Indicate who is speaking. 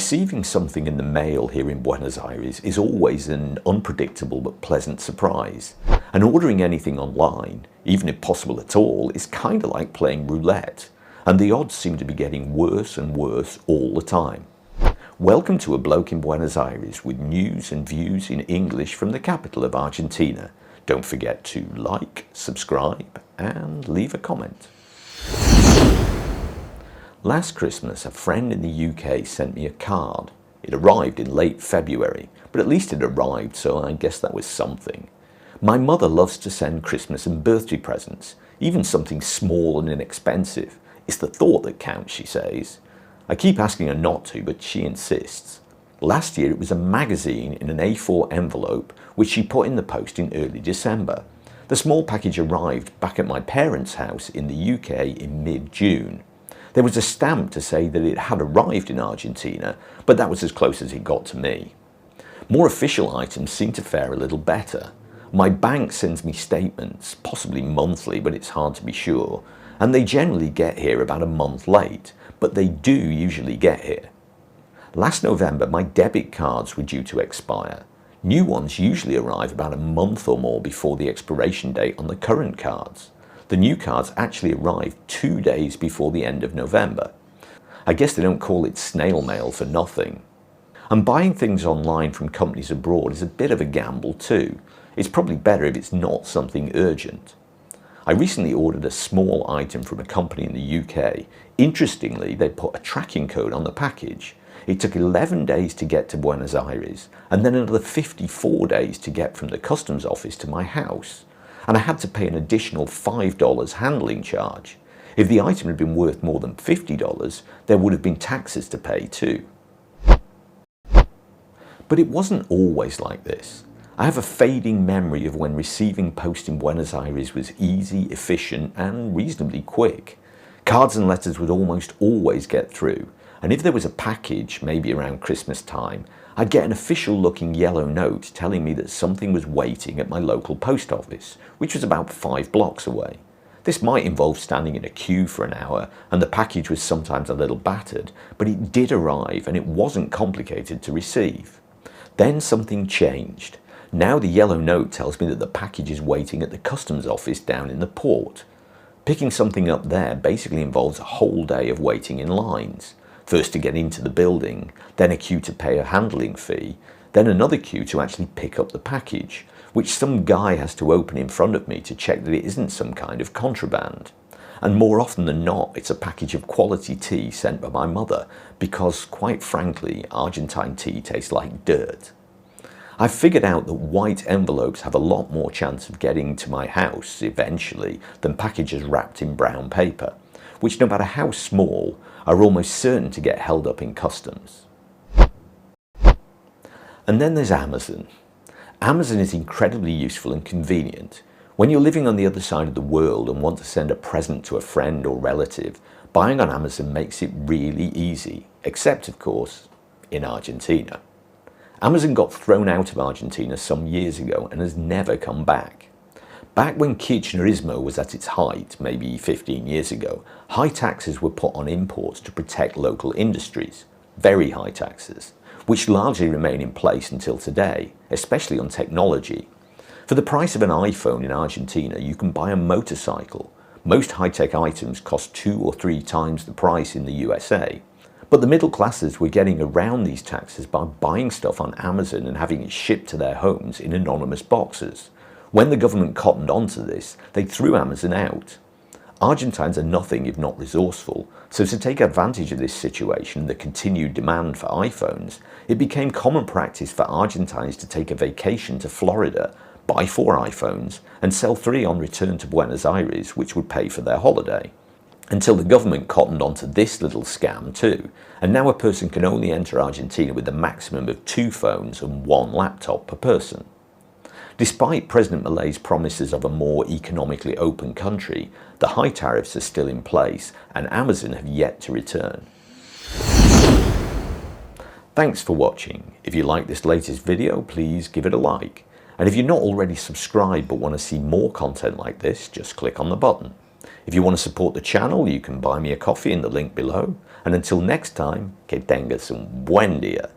Speaker 1: Receiving something in the mail here in Buenos Aires is always an unpredictable but pleasant surprise. And ordering anything online, even if possible at all, is kind of like playing roulette. And the odds seem to be getting worse and worse all the time. Welcome to A Bloke in Buenos Aires with news and views in English from the capital of Argentina. Don't forget to like, subscribe and leave a comment. Last Christmas, a friend in the UK sent me a card. It arrived in late February, but at least it arrived, so I guess that was something. My mother loves to send Christmas and birthday presents, even something small and inexpensive. It's the thought that counts, she says. I keep asking her not to, but she insists. Last year it was a magazine in an A4 envelope, which she put in the post in early December. The small package arrived back at my parents' house in the UK in mid-June. There was a stamp to say that it had arrived in Argentina, but that was as close as it got to me. More official items seem to fare a little better. My bank sends me statements, possibly monthly, but it's hard to be sure, and they generally get here about a month late, but they do usually get here. Last November, my debit cards were due to expire. New ones usually arrive about a month or more before the expiration date on the current cards. The new cards actually arrived 2 days before the end of November. I guess they don't call it snail mail for nothing. And buying things online from companies abroad is a bit of a gamble too. It's probably better if it's not something urgent. I recently ordered a small item from a company in the UK. Interestingly, they put a tracking code on the package. It took 11 days to get to Buenos Aires and then another 54 days to get from the customs office to my house. And I had to pay an additional $5 handling charge. If the item had been worth more than $50, there would have been taxes to pay too. But it wasn't always like this. I have a fading memory of when receiving post in Buenos Aires was easy, efficient and reasonably quick. Cards and letters would almost always get through, and if there was a package, maybe around Christmas time, I'd get an official looking yellow note telling me that something was waiting at my local post office, which was about 5 blocks away. This might involve standing in a queue for an hour, and the package was sometimes a little battered, but it did arrive and it wasn't complicated to receive. Then something changed. Now the yellow note tells me that the package is waiting at the customs office down in the port. Picking something up there basically involves a whole day of waiting in lines. First to get into the building, then a queue to pay a handling fee, then another queue to actually pick up the package, which some guy has to open in front of me to check that it isn't some kind of contraband. And more often than not, it's a package of quality tea sent by my mother, because quite frankly, Argentine tea tastes like dirt. I've figured out that white envelopes have a lot more chance of getting to my house eventually than packages wrapped in brown paper, which no matter how small, are almost certain to get held up in customs. And then there's Amazon. Amazon is incredibly useful and convenient. When you're living on the other side of the world and want to send a present to a friend or relative, buying on Amazon makes it really easy, except of course, in Argentina. Amazon got thrown out of Argentina some years ago and has never come back. Back when Kirchnerismo was at its height, maybe 15 years ago, high taxes were put on imports to protect local industries, very high taxes, which largely remain in place until today, especially on technology. For the price of an iPhone in Argentina, you can buy a motorcycle. Most high-tech items cost 2 or 3 times the price in the USA. But the middle classes were getting around these taxes by buying stuff on Amazon and having it shipped to their homes in anonymous boxes. When the government cottoned onto this, they threw Amazon out. Argentines are nothing if not resourceful, so to take advantage of this situation and the continued demand for iPhones, it became common practice for Argentines to take a vacation to Florida, buy 4 iPhones, and sell 3 on return to Buenos Aires, which would pay for their holiday. Until the government cottoned onto this little scam too, and now a person can only enter Argentina with a maximum of 2 phones and 1 laptop per person. Despite President Milei's promises of a more economically open country, the high tariffs are still in place and Amazon have yet to return. Thanks for watching. If you like this latest video, please give it a like. And if you're not already subscribed but want to see more content like this, just click on the button. If you want to support the channel, you can buy me a coffee in the link below. And until next time, que tengas un buen día.